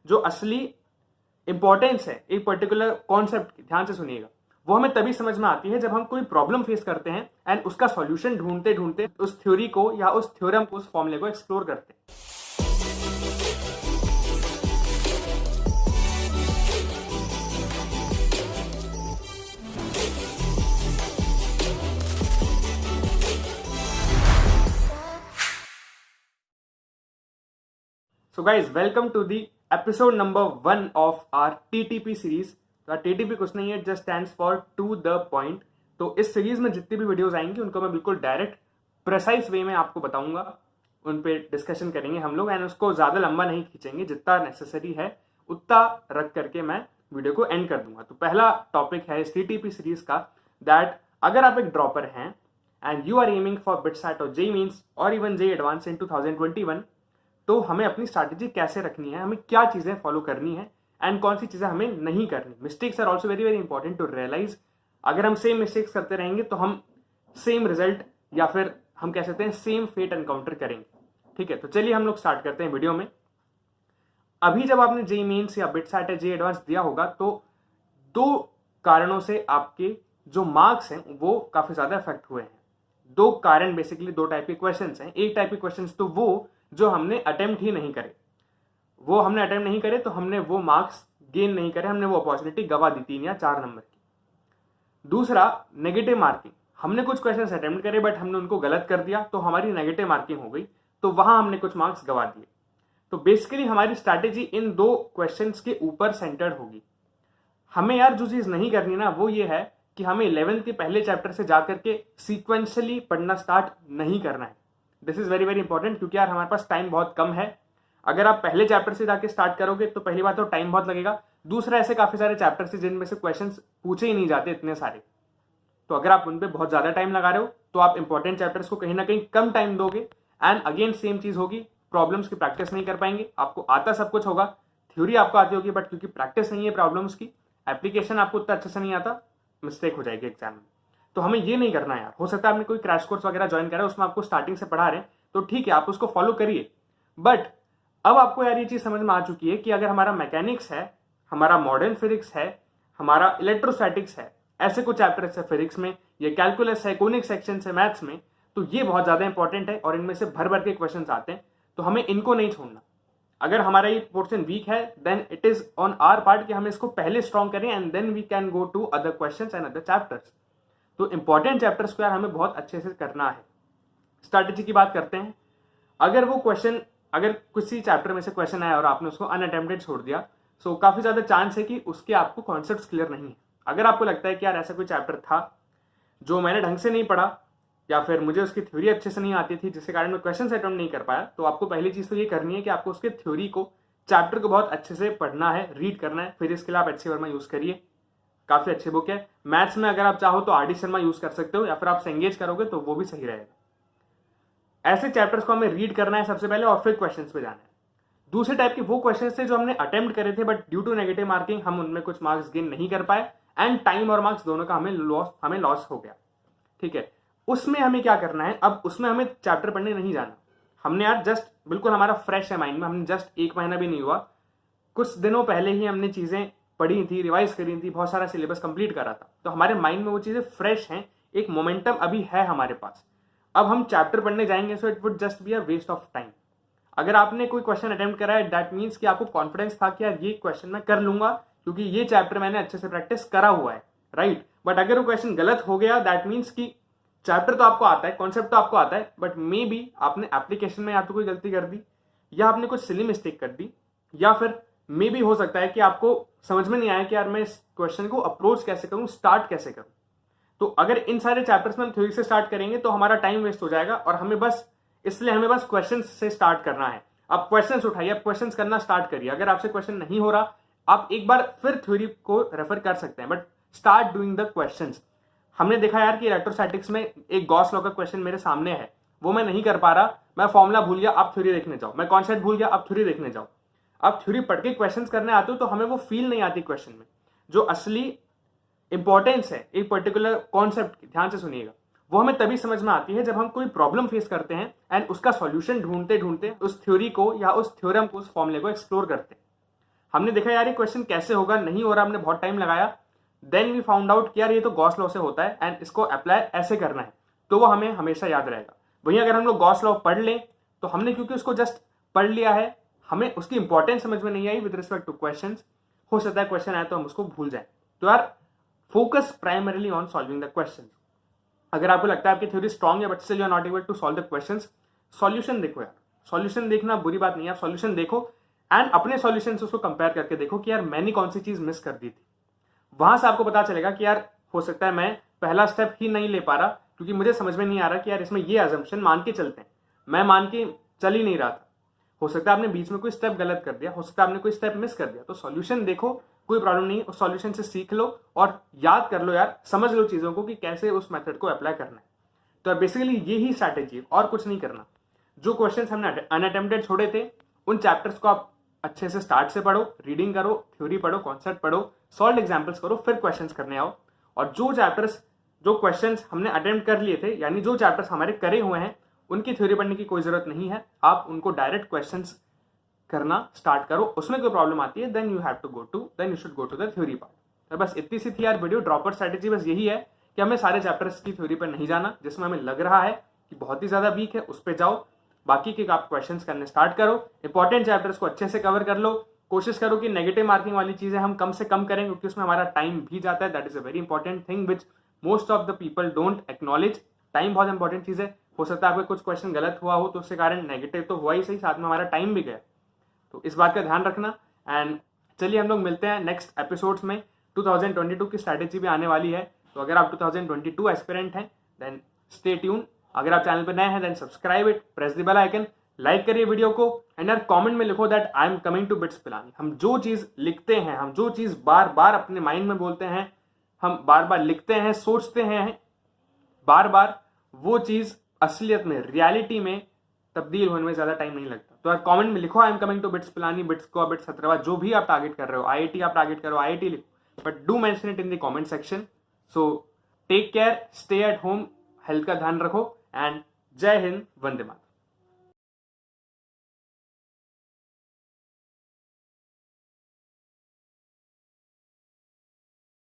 जो असली इंपॉर्टेंस है एक पर्टिकुलर कॉन्सेप्ट की, ध्यान से सुनिएगा, वो हमें तभी समझ में आती है जब हम कोई प्रॉब्लम फेस करते हैं एंड उसका सॉल्यूशन ढूंढते ढूंढते उस थ्योरी को या उस थ्योरम को, उस फॉर्मूले को एक्सप्लोर करते हैं। So guys, welcome to the episode number 1 of our TTP series। तो TTP कुछ नहीं है, just stands for to the point। तो इस सीरीज में जितनी भी वीडियोस आएंगी उनको मैं बिल्कुल डायरेक्ट प्रेसाइज वे में आपको बताऊंगा, उन पे डिस्कशन करेंगे हम लोग एंड उसको ज़्यादा लंबा नहीं खींचेंगे, जितना नेसेसरी है उतना रख करके मैं वीडियो को एंड कर दूंगा। तो पहला टॉपिक है इस TTP सीरीज का, दैट अगर आप एक ड्रॉपर हैं and you are aiming for BITSAT और JEE मेंस और इवन JEE एडवांस इन 2021, तो हमें अपनी स्ट्रैटेजी कैसे रखनी है, हमें क्या चीज़ें फॉलो करनी है एंड कौन सी चीज़ें हमें नहीं करनी। Mistakes are also very very important to realise. अगर हम सेम मिस्टेक्स करते रहेंगे तो हम सेम रिजल्ट या फिर हम कह सकते हैं सेम फेट एनकाउंटर करेंगे। ठीक है, तो चलिए हम लोग स्टार्ट करते हैं वीडियो में। अभी जब आपने JEE मेंस या बिटसैट या JEE एडवांस दिया होगा तो दो कारणों से आपके जो मार्क्स हैं वो काफ़ी ज़्यादा इफेक्ट हुए हैं। दो कारण, बेसिकली दो टाइप के क्वेश्चन हैं। एक टाइप के क्वेश्चन तो वो जो हमने अटेम्प्ट ही नहीं करे, वो हमने अटेम्प्ट नहीं करे तो हमने वो मार्क्स गेन नहीं करे, हमने वो अपॉर्चुनिटी गवा दी 3 या 4 नंबर की। दूसरा नेगेटिव मार्किंग, हमने कुछ क्वेश्चन अटेम्प्ट करे बट हमने उनको गलत कर दिया तो हमारी नेगेटिव मार्किंग हो गई, तो वहां हमने कुछ मार्क्स गवा दिए। तो बेसिकली हमारी स्ट्रैटेजी इन दो क्वेश्चन के ऊपर सेंटर्ड होगी। हमें यार जो चीज नहीं करनी ना वो ये है कि हमें 11th के पहले चैप्टर से जाकर के सीक्वेंशियली पढ़ना स्टार्ट नहीं करना है। This is very very important, क्योंकि यार हमारे पास टाइम बहुत कम है। अगर आप पहले चैप्टर से जाके स्टार्ट करोगे तो पहली बात तो टाइम बहुत लगेगा, दूसरा ऐसे काफी सारे चैप्टर्स हैं जिनमें से क्वेश्चंस पूछे ही नहीं जाते इतने सारे। तो अगर आप उन पे बहुत ज्यादा टाइम लगा रहे हो तो आप इंपॉर्टेंट चैप्टर्स को कहीं ना कहीं कम टाइम दोगे एंड अगेन सेम चीज होगी, प्रॉब्लम्स की प्रैक्टिस नहीं कर पाएंगे। आपको आता सब कुछ होगा, थ्योरी आपको आती होगी, बट क्योंकि प्रैक्टिस नहीं है प्रॉब्लम्स की, एप्लीकेशन आपको उतना अच्छे से नहीं आता, मिस्टेक हो जाएगी एग्जाम में। तो हमें ये नहीं करना यार। हो सकता है आपने कोई क्रैश कोर्स वगैरह ज्वाइन करा है, उसमें आपको स्टार्टिंग से पढ़ा रहे हैं तो ठीक है, आप उसको फॉलो करिए, बट अब आपको यार ये चीज समझ में आ चुकी है कि अगर हमारा मैकेनिक्स है, हमारा मॉडर्न फिजिक्स है, हमारा इलेक्ट्रोस्टैटिक्स है, ऐसे कुछ चैप्टर्स है फिजिक्स में, ये कैलकुलस है, कोनिक सेक्शन है मैथ्स में, तो ये बहुत ज्यादा इंपॉर्टेंट है और इनमें से भर भर के क्वेश्चन आते हैं, तो हमें इनको नहीं छोड़ना। अगर हमारा ये पोर्शन वीक है then it is on our part कि हम इसको पहले स्ट्रॉन्ग करें and then we can go to other questions and other chapters. तो इंपॉर्टेंट चैप्टर्स को यार हमें बहुत अच्छे से करना है। स्ट्रैटेजी की बात करते हैं। अगर वो क्वेश्चन, अगर किसी चैप्टर में से क्वेश्चन आया और आपने उसको अनअटेम्प्टेड छोड़ दिया, सो काफी ज्यादा चांस है कि उसके आपको कॉन्सेप्ट्स क्लियर नहीं है। अगर आपको लगता है कि यार ऐसा कोई चैप्टर था जो मैंने ढंग से नहीं पढ़ा या फिर मुझे उसकी थ्योरी अच्छे से नहीं आती थी जिसके कारण मैं क्वेश्चन अटेम्प्ट नहीं कर पाया, तो आपको पहली चीज तो ये करनी है कि आपको उसके थ्योरी को, चैप्टर को बहुत अच्छे से पढ़ना है, रीड करना है। फिर इसके लिए आप HC वर्मा यूज करिए, काफी अच्छी बुक है। मैथ्स में अगर आप चाहो तो RD शर्मा यूज कर सकते हो, या फिर आप एंगेज करोगे तो वो भी सही रहेगा। ऐसे चैप्टर्स को हमें रीड करना है सबसे पहले और फिर क्वेश्चंस पे जाना है। दूसरे टाइप के वो क्वेश्चंस थे जो हमने अटेम्प्ट करे थे but due to negative marking हम उनमें कुछ मार्क्स गेन नहीं कर पाए एंड टाइम और मार्क्स दोनों का हमें लॉस हो गया। ठीक है, उसमें हमें क्या करना है, अब उसमें हमें चैप्टर पढ़ने नहीं जाना। हमने यार जस्ट बिल्कुल हमारा फ्रेश है माइंड में, हमने जस्ट 1 महीना भी नहीं हुआ, कुछ दिनों पहले ही हमने चीजें पढ़ी थी, रिवाइज करी थी, बहुत सारा सिलेबस कंप्लीट करा था, तो हमारे माइंड में वो चीजें फ्रेश हैं, एक मोमेंटम अभी है हमारे पास। अब हम चैप्टर पढ़ने जाएंगे so it would just be a waste of time. अगर आपने कोई क्वेश्चन अटेम्प्ट करा है दैट मीन्स कि आपको कॉन्फिडेंस था कि यार ये क्वेश्चन मैं कर लूंगा क्योंकि ये चैप्टर मैंने अच्छे से प्रैक्टिस करा हुआ है, राइट। बट अगर वो क्वेश्चन गलत हो गया दैट मीन्स कि चैप्टर तो आपको आता है, कॉन्सेप्ट तो आपको आता है, बट मे बी आपने एप्लीकेशन में या तो कोई गलती कर दी या आपने कुछ सिली मिस्टेक कर दी, या फिर मे बी हो सकता है कि आपको समझ में नहीं आया कि यार मैं इस क्वेश्चन को अप्रोच कैसे करूं, स्टार्ट कैसे करूं। तो अगर इन सारे चैप्टर्स में हम थ्योरी से स्टार्ट करेंगे तो हमारा टाइम वेस्ट हो जाएगा और हमें बस क्वेश्चन से स्टार्ट करना है। आप क्वेश्चंस उठाइए, आप क्वेश्चंस करना स्टार्ट करिए। अगर आपसे क्वेश्चन नहीं हो रहा आप एक बार फिर थ्योरी को रेफर कर सकते हैं, but start doing the questions. हमने देखा यार कि इलेक्ट्रोस्टैटिक्स में एक गॉस लॉ का क्वेश्चन मेरे सामने है, वो मैं नहीं कर पा रहा, मैं फॉर्मूला भूल गया, आप थ्योरी देखने जाओ, मैं कॉन्सेप्ट भूल गया, आप थ्योरी देखने जाओ। आप थ्योरी पढ़ के क्वेश्चन करने आते हो तो हमें वो फील नहीं आती क्वेश्चन में, जो असली इंपॉर्टेंस है एक पर्टिकुलर कॉन्सेप्ट की, ध्यान से सुनिएगा, वो हमें तभी समझ में आती है जब हम कोई प्रॉब्लम फेस करते हैं एंड उसका सॉल्यूशन ढूंढते ढूंढते उस थ्योरी को या उस थ्योरम को, उस फॉर्मूले को एक्सप्लोर करते हैं। हमने देखा यार ये क्वेश्चन कैसे होगा, नहीं हो रहा, हमने बहुत टाइम लगाया, देन वी फाउंड आउट कि यार ये तो गॉस लॉ से होता है एंड इसको अप्लाई ऐसे करना है, तो वो हमें हमेशा याद रहेगा। वहीं अगर हम लोग गॉस लॉ पढ़ लें तो हमने क्योंकि उसको जस्ट पढ़ लिया है, हमें उसकी इंपॉर्टेंस समझ में नहीं आई विद रिस्पेक्ट टू क्वेश्चंस, हो सकता है क्वेश्चन आए तो हम उसको भूल जाए। तो यार focus primarily on solving the question. अगर आपको लगता है आपकी थ्योरी स्ट्रांग है but still you are not able to solve the questions, solution देखो यार, सॉल्यूशन देखना बुरी बात नहीं है, आप सॉल्यूशन देखो एंड अपने सॉल्यूशन से उसको कंपेयर करके देखो कि यार मैंने कौन सी चीज मिस कर दी थी। वहां से आपको पता चलेगा कि यार हो सकता है मैं पहला स्टेप ही नहीं ले पा रहा क्योंकि मुझे समझ में नहीं आ रहा कि यार इसमें ये अजम्पशन मान के चलते हैं, मैं मान के चल ही नहीं रहा था। हो सकता है आपने बीच में कोई स्टेप गलत कर दिया, हो सकता है आपने कोई स्टेप मिस कर दिया, तो सॉल्यूशन देखो, कोई प्रॉब्लम नहीं, उस सॉल्यूशन से सीख लो और याद कर लो यार, समझ लो चीजों को कि कैसे उस मेथड को अप्लाई करना है। तो बेसिकली यही स्ट्रैटेजी है और कुछ नहीं करना। जो क्वेश्चंस हमने अनअटेम्प्टेड छोड़े थे उन चैप्टर्स को आप अच्छे से स्टार्ट से पढ़ो, रीडिंग करो, थ्योरी पढ़ो, कॉन्सेप्ट पढ़ो, सॉल्व एग्जाम्पल्स करो, फिर क्वेश्चंस करने आओ। और जो चैप्टर्स, जो क्वेश्चंस हमने अटेम्प्ट कर लिए थे, यानी जो चैप्टर्स हमारे करे हुए हैं, उनकी थ्योरी पढ़ने की कोई जरूरत नहीं है, आप उनको डायरेक्ट क्वेश्चंस करना स्टार्ट करो। उसमें कोई प्रॉब्लम आती है then you should go to the theory part. तो बस इतनी सी थी यार वीडियो। ड्रॉपर स्ट्रैटेजी बस यही है कि हमें सारे चैप्टर्स की थ्योरी पर नहीं जाना, जिसमें हमें लग रहा है कि बहुत ही ज्यादा वीक है उस पर जाओ, बाकी के आप क्वेश्चंस करने स्टार्ट करो, इंपॉर्टेंट चैप्टर्स को अच्छे से कवर कर लो, कोशिश करो कि नेगेटिव मार्किंग वाली चीजें हम कम से कम करें क्योंकि उसमें हमारा टाइम भी जाता है। That is a very important thing which most of the people don't acknowledge. Time बहुत इंपॉर्टेंट चीज है, हो सकता है आपका कुछ क्वेश्चन गलत हुआ हो तो उसके कारण नेगेटिव तो हुआ ही सही, साथ में हमारा टाइम भी गया, तो इस बात का ध्यान रखना। एंड चलिए हम लोग मिलते हैं नेक्स्ट एपिसोड्स में। 2022 की स्ट्रैटेजी भी आने वाली है, तो अगर आप 2022 एस्पिरेंट हैं देन स्टे ट्यून। अगर आप चैनल पर नए हैं then subscribe it, press the bell icon, like करिए वीडियो को एंड यार कमेंट में लिखो that I am coming to BITS Pilani. हम जो चीज लिखते हैं, हम जो चीज बार बार अपने माइंड में बोलते हैं, हम बार बार लिखते हैं, सोचते हैं बार बार, वो चीज असलियत में, रियलिटी में तब्दील होने में ज्यादा टाइम नहीं लगता। तो यार कमेंट में लिखो I am coming to BITS Pilani, BITS को बिट्स 17, जो भी आप टारगेट कर रहे हो, आईआईटी आप टारगेट करो आईआईटी लिखो, but do mention it in the comment section. So take care, stay at home, health का ध्यान रखो एंड जय हिंद, वंदे मातरम।